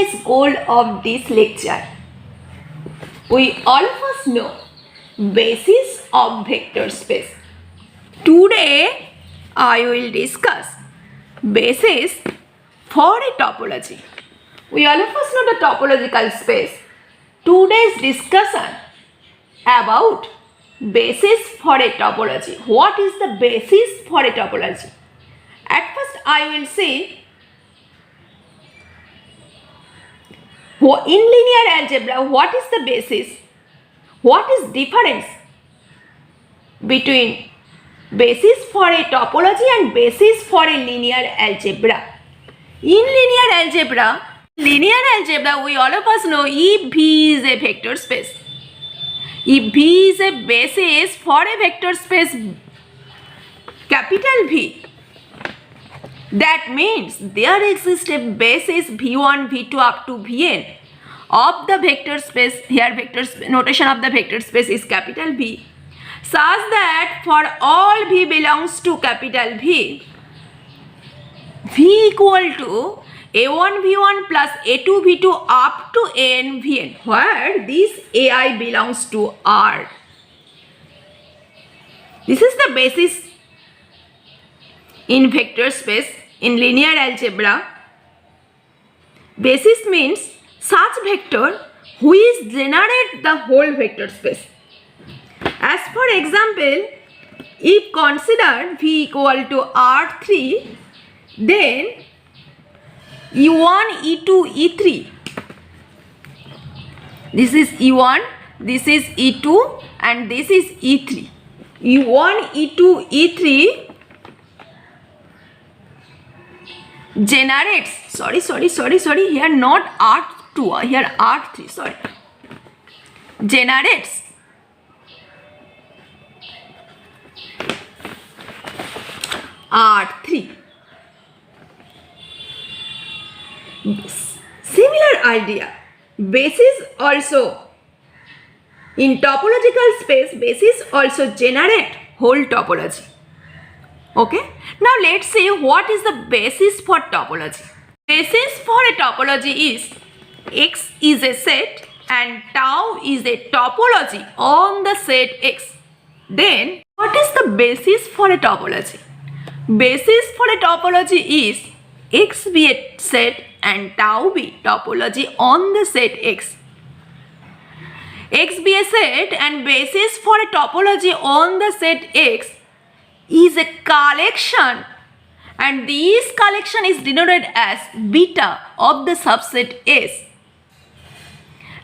today's goal of this lecture. We all of us know basis of vector space. Today I will discuss basis for a topology. We all of us know the topological space. Today's discussion about basis for a topology. What is the basis for a topology? At first I will say in linear algebra what is the basis? What is difference between basis for a topology and basis for a linear algebra? In linear algebra we all of us know if V is a vector space. If V is a basis for a vector space capital V, that means there exists a basis V1, V2 up to Vn of the vector space. Here notation of the vector space is capital V, such that for all V belongs to capital V, V equal to A1 V1 plus A2 V2 up to An Vn, where this Ai belongs to R. This is the basis in vector space. In linear algebra, basis means such vector which generate the whole vector space. As for example, if consider V equal to R3, then E1, E2, E3. This is E1, this is E2 and this is E3. E1, E2, E3 generates, here not R2, here R3, generates R3. Similar idea, basis also in topological space, basis also generate whole topology. Okay, now let's see what is the basis for topology. Basis for a topology is X is a set and tau is a topology on the set X. Then what is the basis for a topology? Basis for a topology is X be a set and tau be topology on the set X. X be a set and basis for a topology on the set X is a collection, and this collection is denoted as beta of the subset S,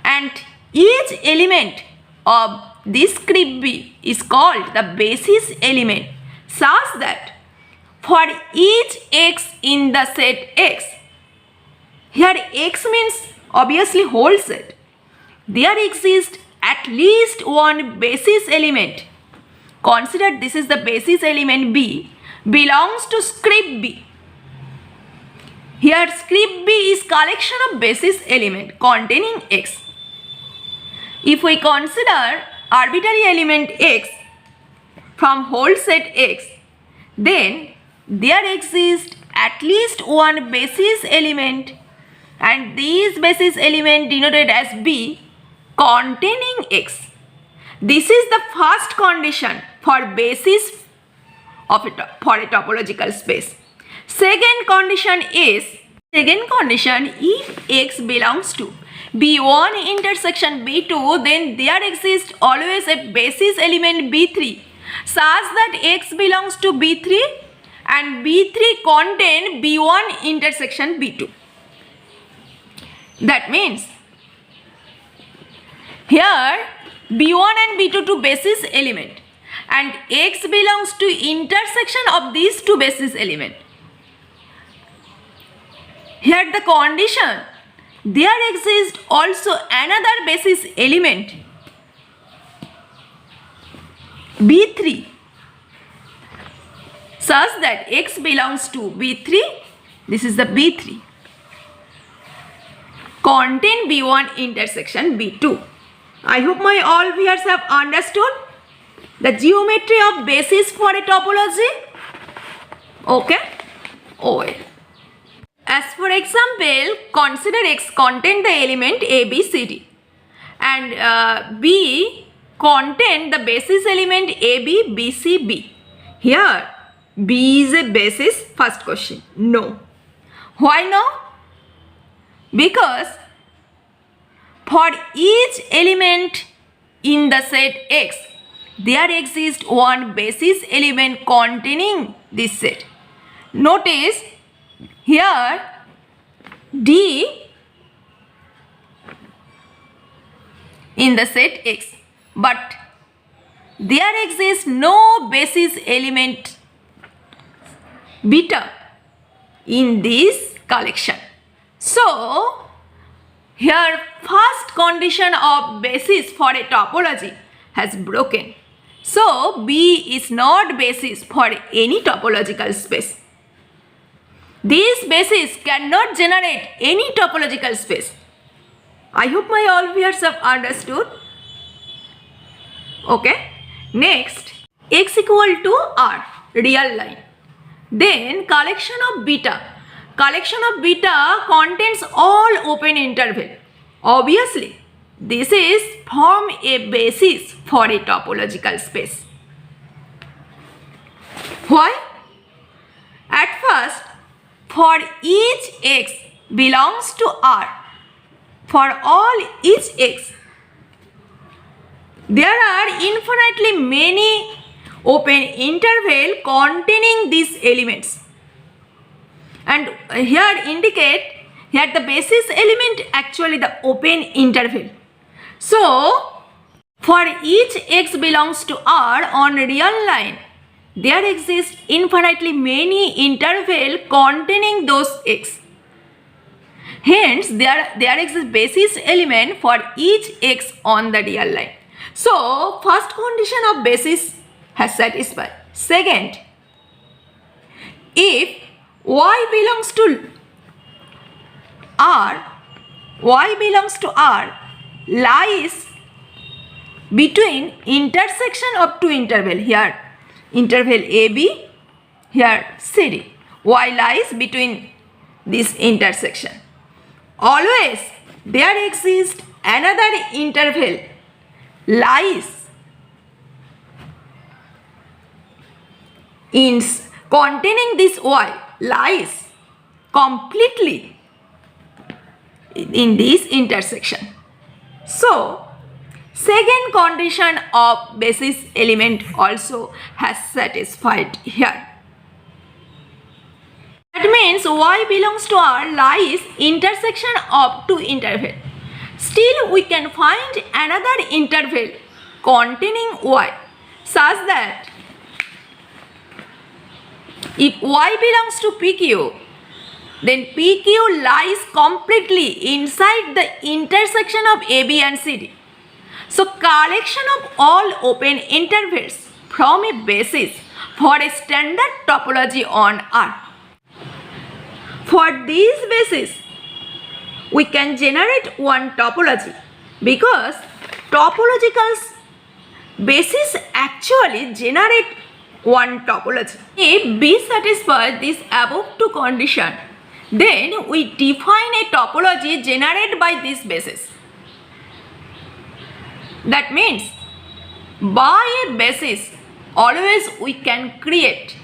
and each element of this script B is called the basis element, such that for each X in the set X, here X means obviously whole set, there exists at least one basis element. Consider this is the basis element B belongs to script B. Here script B is collection of basis element containing X. If we consider arbitrary element X from whole set X, then there exists at least one basis element, and this basis element denoted as B containing X. This is the first condition for basis of for a topological space. Second condition is, if X belongs to B1 intersection B2, then there exists always a basis element B3 such that X belongs to B3 and B3 contain B1 intersection B2. That means here B1 and B2 two basis element and X belongs to intersection of these two basis element. Here the condition, there exists also another basis element B3 such that X belongs to B3, this is the B3, contain B1 intersection B2. I hope my all viewers have understood the geometry of basis for a topology. Okay? Oh, As for example, consider X contain the element A, B, C, D and B contain the basis element A, B, B, C, B. Here B is a basis. First question, no. Why no? Because for each element in the set X, there exists one basis element containing this set. Notice here D in the set X, but there exists no basis element beta in this collection. So here first condition of basis for a topology has broken. So B is not basis for any topological space. This basis cannot generate any topological space. I hope my all viewers have understood. Okay. Next, X equal to R, real line. Then collection of beta. Collection of beta contains all open interval. Obviously, this is form a basis for a topological space. Why? At first, for each X belongs to R, for all each X, there are infinitely many open interval containing these elements. And here indicate here the basis element actually the open interval. So for each X belongs to R on real line, there exists infinitely many interval containing those X. Hence there exists basis element for each X on the real line. So first condition of basis has satisfied. Second, if Y belongs to R, lies between intersection of two interval, here interval AB, here CD. Y lies between this intersection. Always there exists another interval lies in containing this Y, lies completely in this intersection. So second condition of basis element also has satisfied here. That means Y belongs to R lies intersection of two interval. Still we can find another interval containing Y such that if Y belongs to PQ, then PQ lies completely inside the intersection of AB and CD. So collection of all open intervals from a basis for a standard topology on R. For this basis, we can generate one topology because topological basis actually generate one topology. If B satisfies this above two condition, then we define a topology generated by this basis. That means by a basis always we can create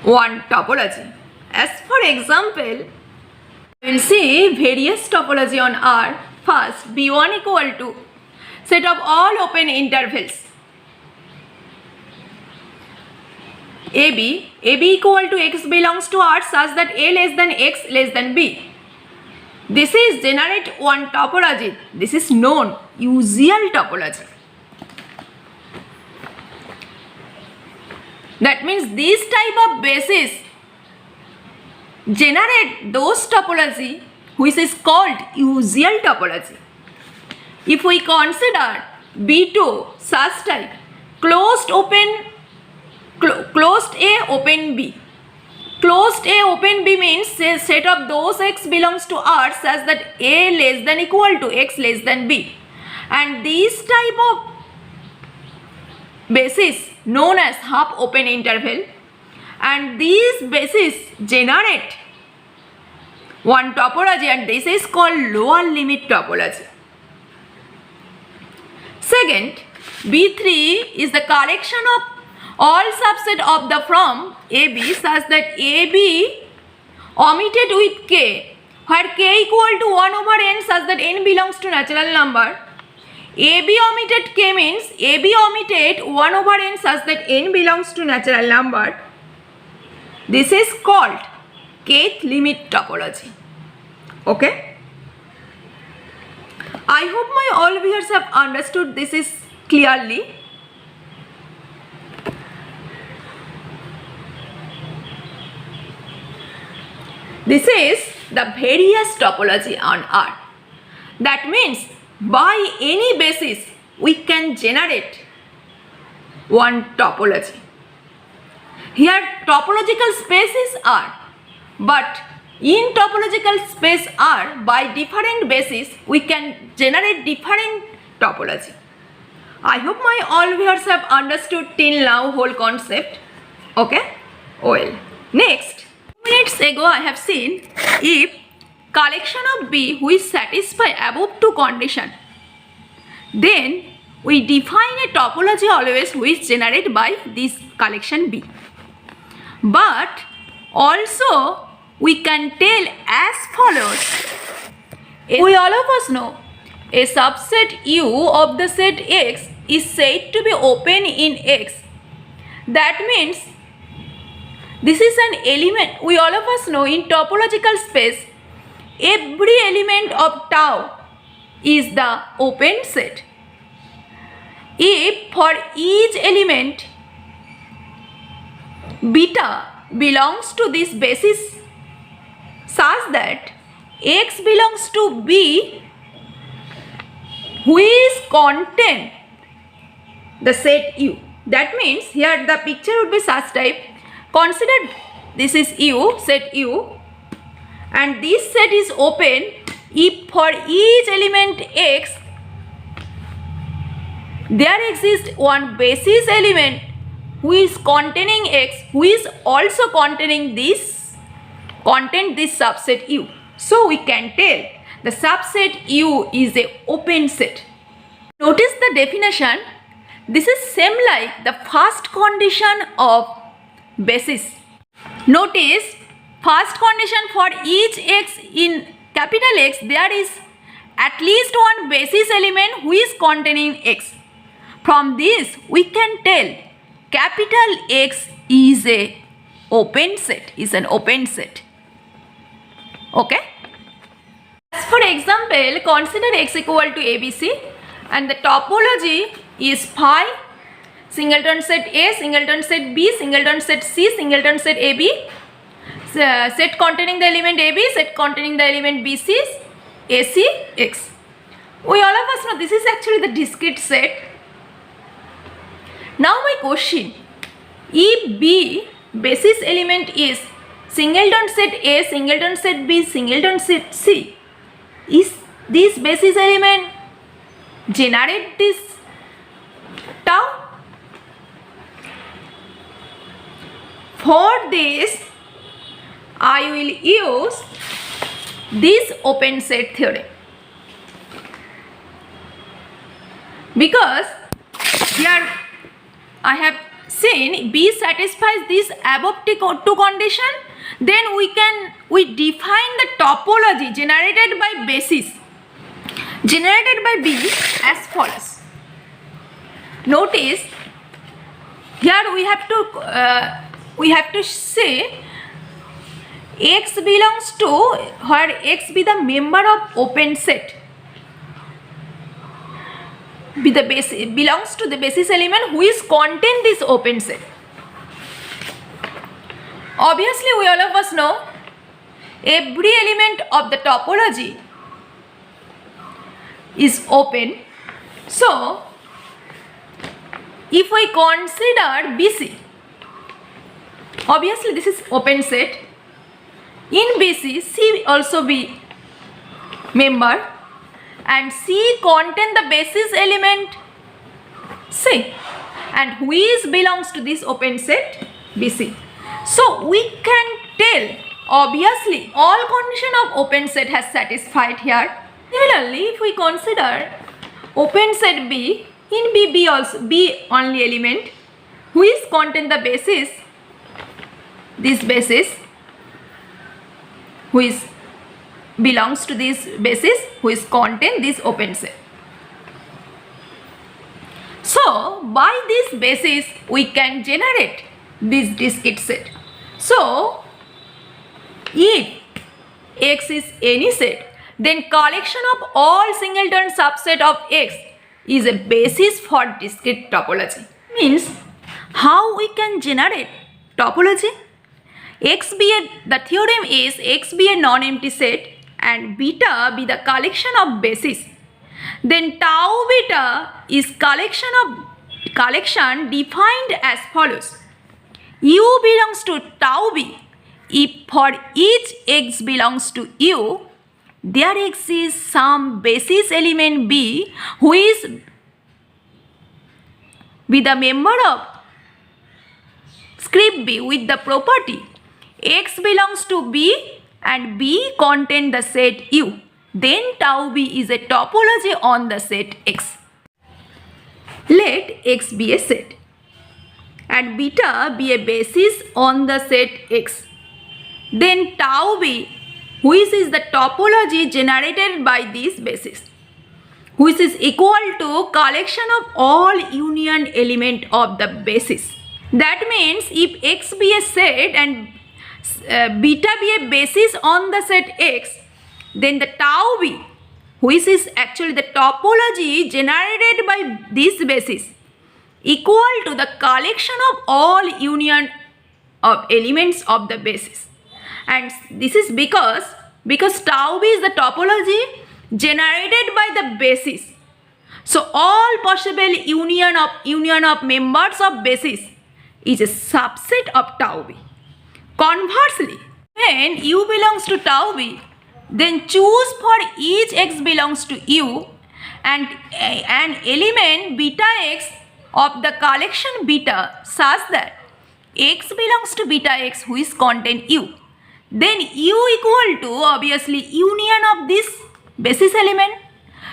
one topology. As for example, we will see various topology on R. First, B1 equal to set of all open intervals. AB equal to X belongs to R such that A less than X less than B. This is generate one topology. This is known usual topology. That means this type of basis generate those topology which is called usual topology. If we consider B2 such type, closed A open B. Closed A open B means set of those X belongs to R such that A less than equal to X less than B. And this type of basis known as half open interval. and these bases generate one topology, and this is called lower limit topology. Second, B3 is the collection of all subset of the from AB such that AB omitted with K, where K equal to 1 over n such that n belongs to natural number. AB omitted K means AB omitted 1 over n such that n belongs to natural number. This is called kth limit topology. Okay? I hope my all viewers have understood this is clearly. This is the various topology on Earth. That means by any basis we can generate one topology. Here topological spaces are, but in topological space R, by different basis we can generate different topology. I hope my all viewers have understood till now whole concept. Okay? Well, next, minutes ago I have seen if collection of B which satisfy above two condition, then we define a topology always which generated by this collection B. But also we can tell as follows. We all of us know a subset U of the set X is said to be open in X. That means this is an element. We all of us know in topological space every element of tau is the open set. If for each element beta belongs to this basis such that X belongs to B which contain the set U. That means here the picture would be such type. Consider this is U, set U, and this set is open if for each element X there exists one basis element who is containing X, who is also containing this subset U. So we can tell the subset U is a open set. Notice the definition. This is same like the first condition of basis. Notice first condition for each X in capital X there is at least one basis element who is containing X. From this we can tell capital X is a open set, is an open set. Okay? As for example, consider X equal to ABC and the topology is phi, singleton set A, singleton set B, singleton set C, singleton set AB, set containing the element AB, set containing the element BC, AC, X. We all of us know this is actually the discrete set. Now my question, if B basis element is singleton set A, singleton set B, singleton set C, is this basis element generate this tau? For this I will use this open set theorem, because here I have seen B satisfies this above two condition, then we define the topology generated by basis generated by B as follows. Notice here we have to say X belongs to where X be the member of open set, be the base belongs to the basis element who is contain this open set. Obviously we all of us know every element of the topology is open. So if we consider BC, obviously this is open set. In BC, C also be member and C contain the basis element C, and which belongs to this open set BC. So we can tell obviously all condition of open set has satisfied here. Similarly, if we consider open set B, in B also B only element which contain the basis, this basis which belongs to this basis which contain this open set. So by this basis we can generate this discrete set. So if X is any set, then collection of all singleton subset of X is a basis for discrete topology. Means how we can generate topology? The theorem is X be a non-empty set and beta be the collection of basis. Then tau beta is collection defined as follows. U belongs to tau b if for each X belongs to U, there exists some basis element B who is with a member of script B with the property X belongs to B and B contain the set U. Then tau B is a topology on the set X. Let X be a set and beta be a basis on the set X. Then tau B, which is the topology generated by this basis, which is equal to collection of all union element of the basis. That means if X be a set and beta be a basis on the set X, then the tau B, which is actually the topology generated by this basis, equal to the collection of all union of elements of the basis. And this is because tau B is the topology generated by the basis. So all possible union of members of basis is a subset of tau B. Conversely, when U belongs to tau B, then choose for each X belongs to U and an element beta X of the collection beta such that X belongs to beta X which contain U. Then U equal to obviously union of this basis element.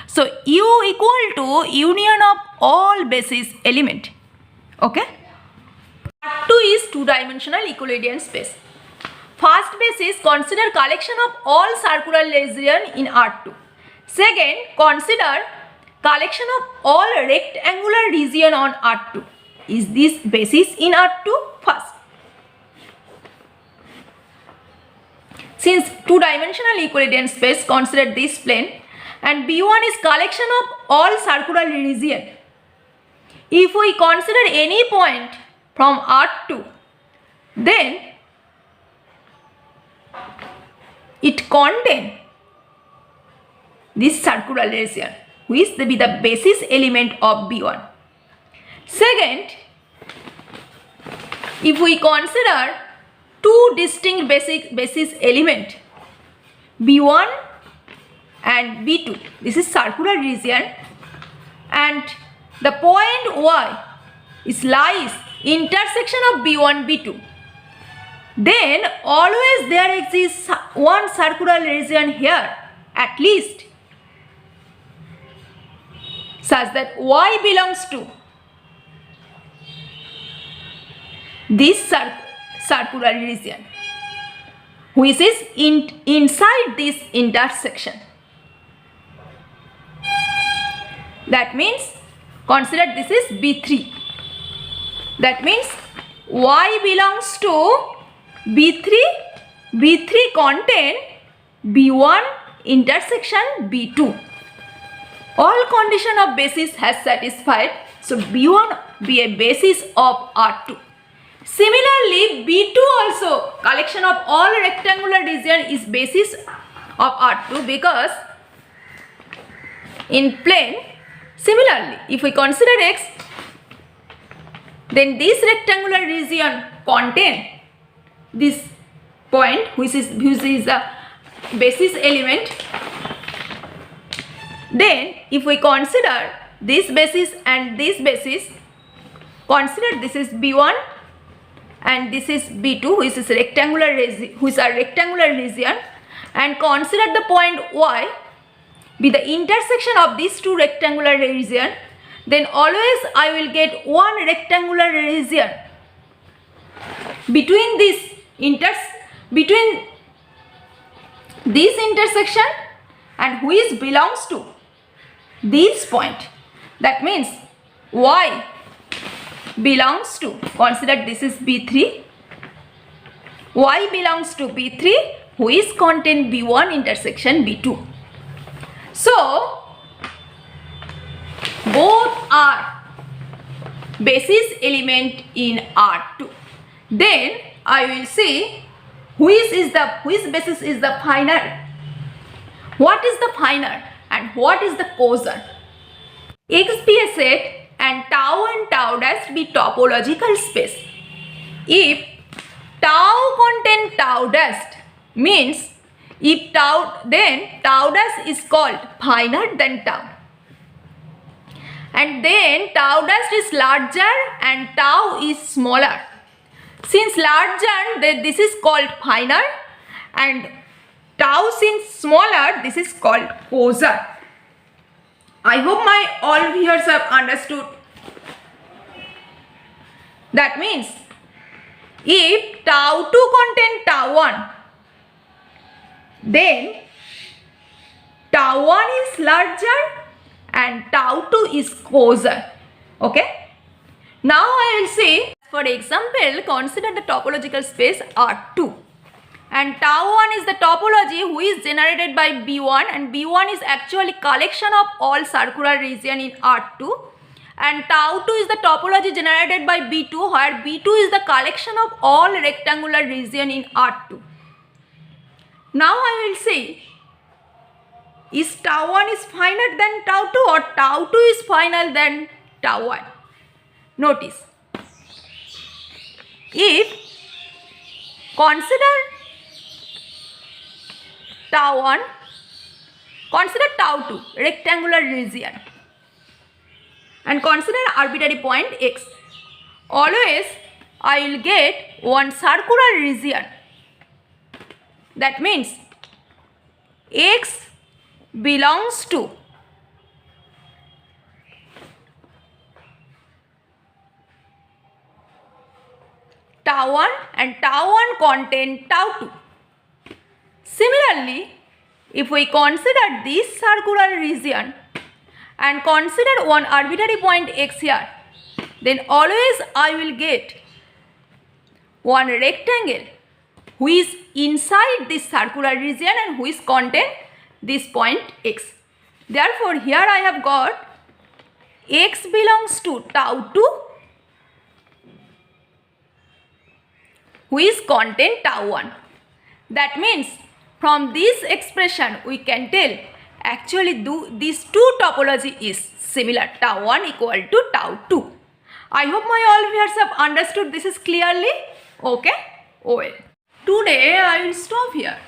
So U equal to union of all basis element. Okay. Part 2 is two-dimensional Euclidean space. First basis, consider collection of all circular region in R2. Second, consider collection of all rectangular region on R2. Is this basis in R2? First, since two-dimensional Euclidean space, consider this plane and B1 is collection of all circular region. If we consider any point from R2, then it contain this circular region which will be the basis element of B1. Second, if we consider two distinct basis element B1 and B2, this is circular region and the point Y is lies intersection of B1 B2, then always there exists one circular region here at least such that Y belongs to this circular region which is inside this intersection. That means consider this is B3. That means Y belongs to B3 contain B1 intersection B2. All condition of basis has satisfied. So B1 be a basis of R2. Similarly, B2 also collection of all rectangular region is basis of R2 because in plane. Similarly, if we consider X, then this rectangular region contain this point which is the basis element. Then if we consider this basis and this basis, consider this is B1 and this is B2, which is rectangular region, and consider the point Y be the intersection of these two rectangular region, then always I will get one rectangular region between this intersection and which belongs to this point. That means Y belongs to, consider this is B3, Y belongs to B3 which contain B1 intersection B2. So both are basis element in R2. Then I will see which basis is the final, what is the final and what is the quotient. X be a set and tau dash be topological space. If tau contain tau dash means if tau, then tau dash is called finite than tau, and then tau dash is larger and tau is smaller. Since larger, then this is called finite, and tau since smaller, this is called quotient. I hope my all viewers have understood. That means if tau 2 contain tau 1, then tau 1 is larger and tau 2 is quotient. Okay. Now I will say, for example, consider the topological space R2. And tau 1 is the topology which is generated by B1, and B1 is actually collection of all circular region in R2, and tau 2 is the topology generated by B2 where B2 is the collection of all rectangular region in R2. Now I will say, is tau 1 is finite than tau 2 or tau 2 is final than tau 1? Notice, if consider tau 1, consider tau 2 rectangular region and consider arbitrary point x, always I will get one circular region. That means x belongs to tau 1 and tau 1 contain tau 2. Similarly, if we consider this circular region and consider one arbitrary point x here, then always I will get one rectangle which is inside this circular region and which contain this point x. Therefore, here I have got x belongs to tau 2 which contain tau 1. That means from this expression we can tell actually these two topology is similar, tau 1 equal to tau 2. I hope my all viewers have understood this is clearly. Okay? Well, today I will stop here.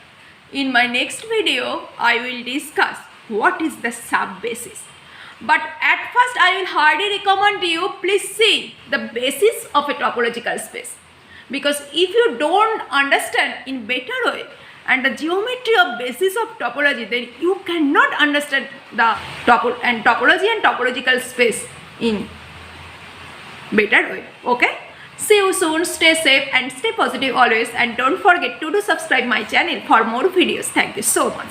In my next video I will discuss what is the sub-basis. But at first I will hardly recommend you please see the basis of a topological space. Because if you don't understand in better way and the geometry of basis of topology, then you cannot understand the topology and topological space in better way. Okay? See you soon. Stay safe and stay positive always, and don't forget to subscribe my channel for more videos. Thank you so much.